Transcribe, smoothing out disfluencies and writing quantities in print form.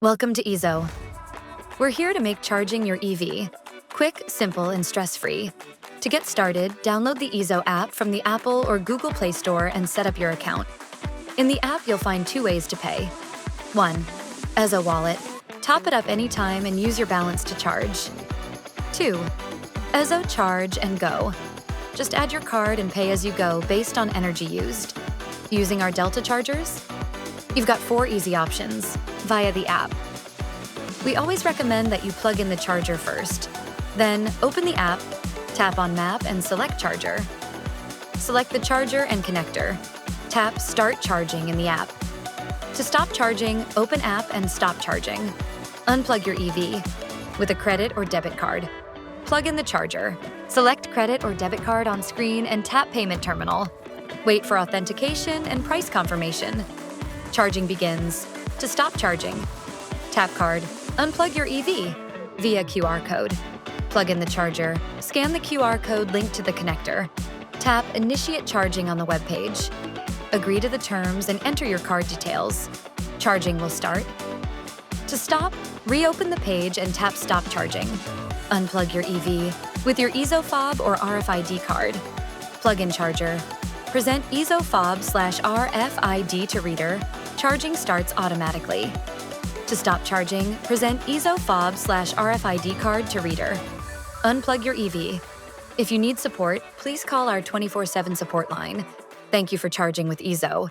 Welcome to EZO. We're here to make charging your EV quick, simple, and stress-free. To get started, download the EZO app from the Apple or Google Play Store and set up your account. In the app, you'll find two ways to pay. 1. EZO Wallet. Top it up anytime and use your balance to charge. 2. EZO Charge and Go. Just add your card and pay as you go based on energy used. Using our Delta chargers? You've got 4 easy options via the app. We always recommend that you plug in the charger first. Then open the app, tap on Map and select Charger. Select the charger and connector. Tap Start Charging in the app. To stop charging, open App and Stop Charging. Unplug your EV with a credit or debit card. Plug in the charger. Select credit or debit card on screen and tap Payment Terminal. Wait for authentication and price confirmation. Charging begins. To stop charging, tap card, unplug your EV via QR code. Plug in the charger, scan the QR code linked to the connector. Tap Initiate Charging on the web page. Agree to the terms and enter your card details. Charging will start. To stop, reopen the page and tap Stop Charging. Unplug your EV with your EZO fob or RFID card. Plug in charger. Present EZO fob/RFID to reader. Charging starts automatically. To stop charging, present EZO fob/RFID card to reader. Unplug your EV. If you need support, please call our 24/7 support line. Thank you for charging with EZO.